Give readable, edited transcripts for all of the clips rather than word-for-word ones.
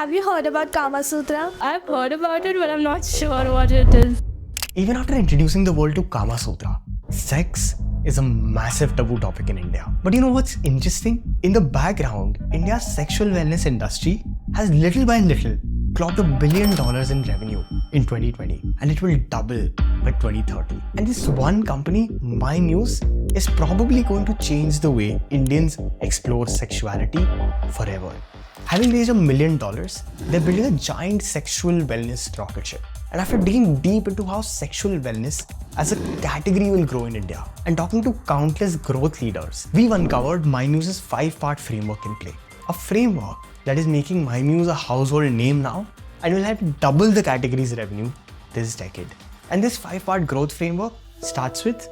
have you heard about Kama Sutra? I've heard about it, but I'm not sure what it is. Even after introducing the world to Kama Sutra, sex is a massive taboo topic in India. But you know what's interesting? In the background, India's sexual wellness industry has little by little clocked $1 billion in revenue in 2020, and it will double by 2030. And this one company, MyMuse, is probably going to change the way Indians explore sexuality forever. Having raised $1 million, they're building a giant sexual wellness rocket ship. And after digging deep into how sexual wellness as a category will grow in India and talking to countless growth leaders, we've uncovered MyMuse's 5-part framework in play. A framework that is making MyMuse a household name now and will help double the category's revenue this decade. And this 5-part growth framework starts with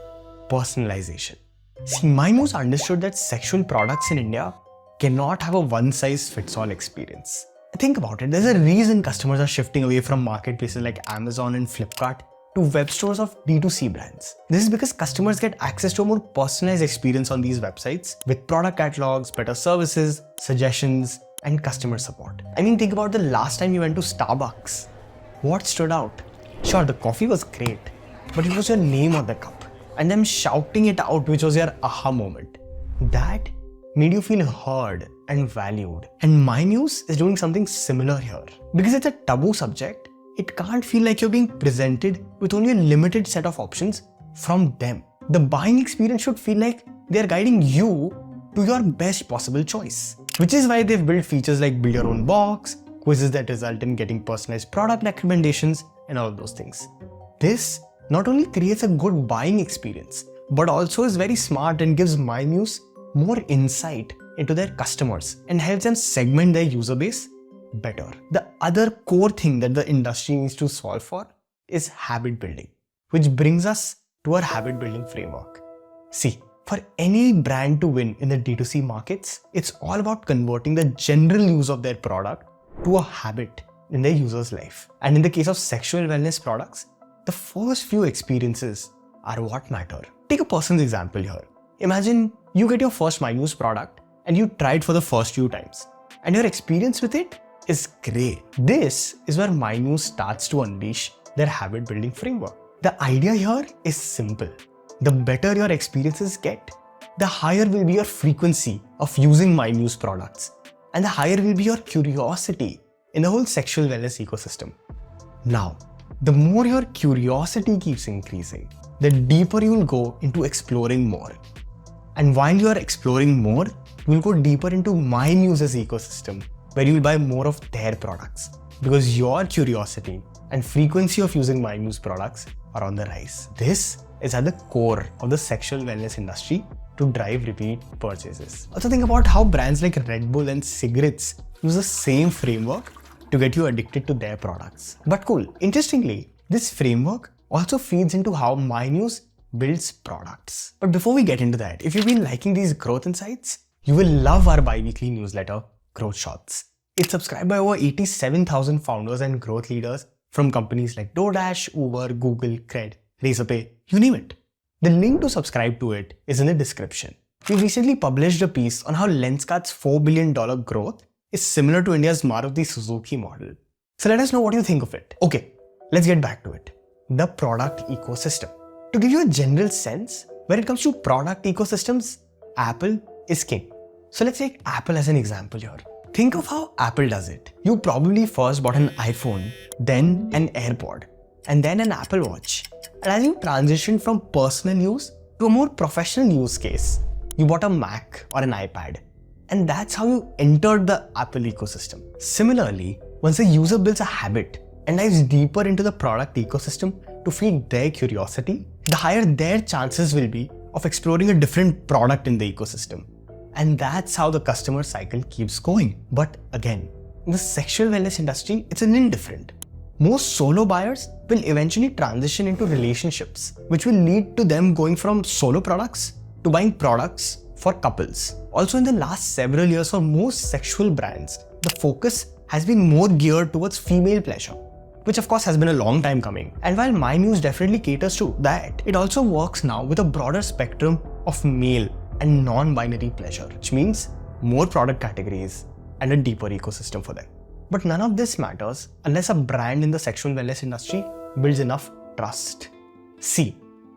personalization. See, MyMuse understood that sexual products in India cannot have a one-size-fits-all experience. Think about it, there's a reason customers are shifting away from marketplaces like Amazon and Flipkart to web stores of D2C brands. This is because customers get access to a more personalized experience on these websites with product catalogs, better services, suggestions, and customer support. I mean, think about the last time you went to Starbucks. What stood out? Sure, the coffee was great, but it was your name on the cup and them shouting it out, which was your aha moment. That made you feel heard and valued. And MyMuse is doing something similar here. Because it's a taboo subject, it can't feel like you're being presented with only a limited set of options from them. The buying experience should feel like they're guiding you to your best possible choice. Which is why they've built features like build your own box, quizzes that result in getting personalized product recommendations, and all of those things. This not only creates a good buying experience, but also is very smart and gives MyMuse more insight into their customers and helps them segment their user base better. The other core thing that the industry needs to solve for is habit building, which brings us to our habit building framework. See, for any brand to win in the D2C markets, it's all about converting the general use of their product to a habit in their user's life. And in the case of sexual wellness products, the first few experiences are what matter. Take a person's example here. Imagine you get your first MyMuse product and you try it for the first few times and your experience with it is great. This is where MyMuse starts to unleash their habit building framework. The idea here is simple. The better your experiences get, the higher will be your frequency of using MyMuse products and the higher will be your curiosity in the whole sexual wellness ecosystem. Now, the more your curiosity keeps increasing, the deeper you will go into exploring more. And while you are exploring more, you will go deeper into MyMuse's ecosystem, where you will buy more of their products. Because your curiosity and frequency of using MyMuse products are on the rise. This is at the core of the sexual wellness industry to drive repeat purchases. Also think about how brands like Red Bull and cigarettes use the same framework to get you addicted to their products. But cool, interestingly, this framework also feeds into how MyMuse builds products. But before we get into that, if you've been liking these growth insights, you will love our bi-weekly newsletter, Growth Shots. It's subscribed by over 87,000 founders and growth leaders from companies like DoorDash, Uber, Google, Cred, Razorpay, you name it. The link to subscribe to it is in the description. We recently published a piece on how Lenskart's $4 billion growth is similar to India's Maruti Suzuki model. So let us know what you think of it. Okay, let's get back to it. The product ecosystem. To give you a general sense, when it comes to product ecosystems, Apple is king. So let's take Apple as an example here. Think of how Apple does it. You probably first bought an iPhone, then an AirPod, and then an Apple Watch. And as you transitioned from personal use to a more professional use case, you bought a Mac or an iPad. And that's how you entered the Apple ecosystem. Similarly, once a user builds a habit and dives deeper into the product ecosystem to feed their curiosity, the higher their chances will be of exploring a different product in the ecosystem. And that's how the customer cycle keeps going. But again, in the sexual wellness industry, it's a little different. Most solo buyers will eventually transition into relationships, which will lead to them going from solo products to buying products for couples. Also, in the last several years for most sexual brands, the focus has been more geared towards female pleasure, which of course has been a long time coming. And while MyMuse definitely caters to that, it also works now with a broader spectrum of male and non-binary pleasure, which means more product categories and a deeper ecosystem for them. But none of this matters unless a brand in the sexual wellness industry builds enough trust. See,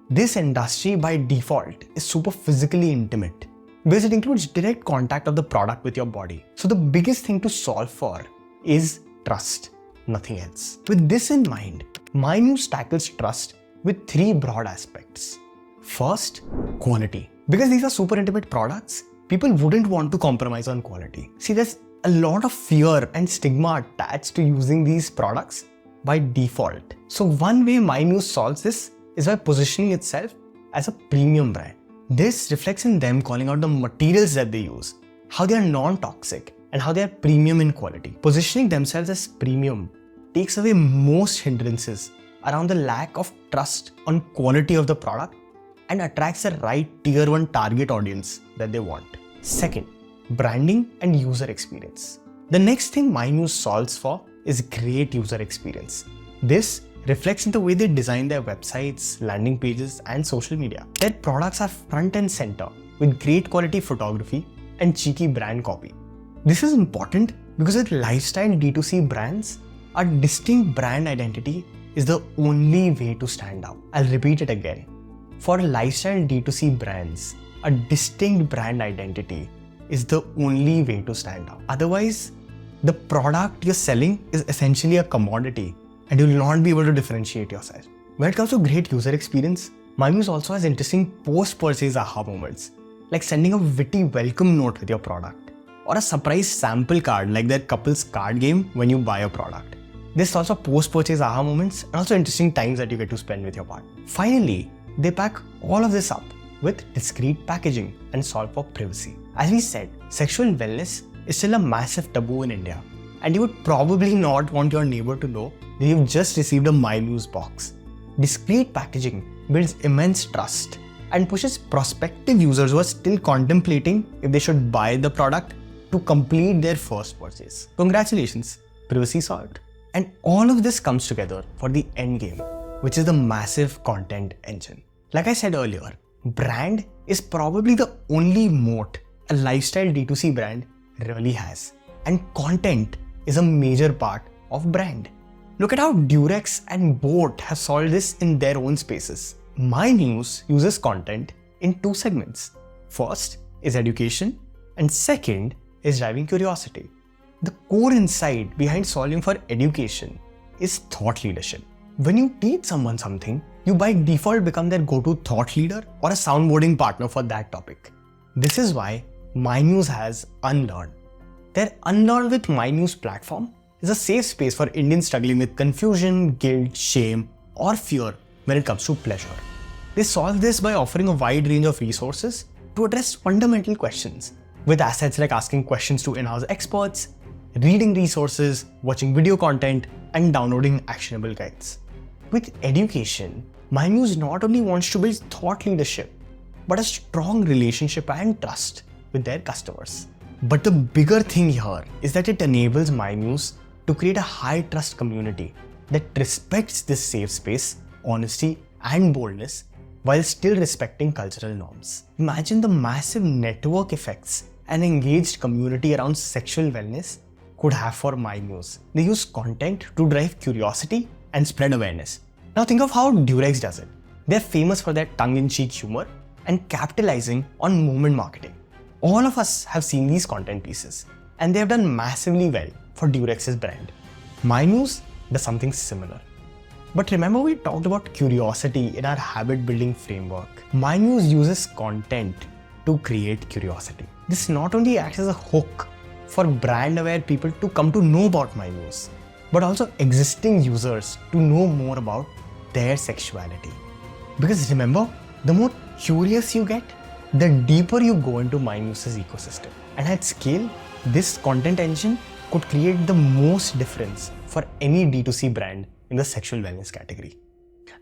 this industry by default is super physically intimate because it includes direct contact of the product with your body. So the biggest thing to solve for is trust, nothing else. With this in mind, MyMuse tackles trust with three broad aspects. First, quality. Because these are super intimate products, people wouldn't want to compromise on quality. See, there's a lot of fear and stigma attached to using these products by default. So one way MyMuse solves this is by positioning itself as a premium brand. This reflects in them calling out the materials that they use, how they are non-toxic, and how they are premium in quality. Positioning themselves as premium takes away most hindrances around the lack of trust on quality of the product and attracts the right tier 1 target audience that they want. Second, branding and user experience. The next thing MyMuse solves for is great user experience. This reflects in the way they design their websites, landing pages, and social media. Their products are front and center with great quality photography and cheeky brand copy. This is important because with lifestyle D2C brands, a distinct brand identity is the only way to stand out. I'll repeat it again. For lifestyle D2C brands, a distinct brand identity is the only way to stand out. Otherwise, the product you're selling is essentially a commodity and you'll not be able to differentiate yourself. When it comes to great user experience, MyMuse also has interesting post-purchase aha moments, like sending a witty welcome note with your product, or a surprise sample card like their couples card game when you buy a product. There's also post-purchase aha moments and also interesting times that you get to spend with your partner. Finally, they pack all of this up with discreet packaging and solve for privacy. As we said, sexual wellness is still a massive taboo in India, and you would probably not want your neighbor to know that you've just received a MyMuse box. Discreet packaging builds immense trust and pushes prospective users who are still contemplating if they should buy the product to complete their first purchase. Congratulations, privacy solved. And all of this comes together for the end game, which is the massive content engine. Like I said earlier, brand is probably the only moat a lifestyle D2C brand really has. And content is a major part of brand. Look at how Durex and Boat have solved this in their own spaces. MyMuse uses content in two segments. First is education, and second is driving curiosity. The core insight behind solving for education is thought leadership. When you teach someone something, you by default become their go-to thought leader or a soundboarding partner for that topic. This is why MyMuse has Unlearn. Their Unlearn with MyMuse platform is a safe space for Indians struggling with confusion, guilt, shame, or fear when it comes to pleasure. They solve this by offering a wide range of resources to address fundamental questions, with assets like asking questions to in-house experts, reading resources, watching video content, and downloading actionable guides. With education, MyMuse not only wants to build thought leadership, but a strong relationship and trust with their customers. But the bigger thing here is that it enables MyMuse to create a high-trust community that respects this safe space, honesty, and boldness while still respecting cultural norms. Imagine the massive network effects an engaged community around sexual wellness could have for MyMuse. They use content to drive curiosity and spread awareness. Now think of how Durex does it. They're famous for their tongue-in-cheek humor and capitalizing on movement marketing. All of us have seen these content pieces, and they have done massively well for Durex's brand. MyMuse does something similar. But remember, we talked about curiosity in our habit-building framework. MyMuse uses content to create curiosity. This not only acts as a hook for brand-aware people to come to know about MyMuse, but also existing users to know more about their sexuality. Because remember, the more curious you get, the deeper you go into MyMuse's ecosystem. And at scale, this content engine could create the most difference for any D2C brand in the sexual wellness category.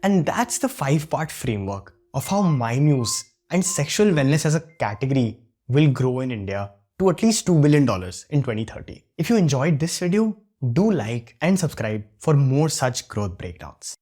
And that's the 5-part framework of how MyMuse and sexual wellness as a category will grow in India to at least $2 billion in 2030. If you enjoyed this video, do like and subscribe for more such growth breakdowns.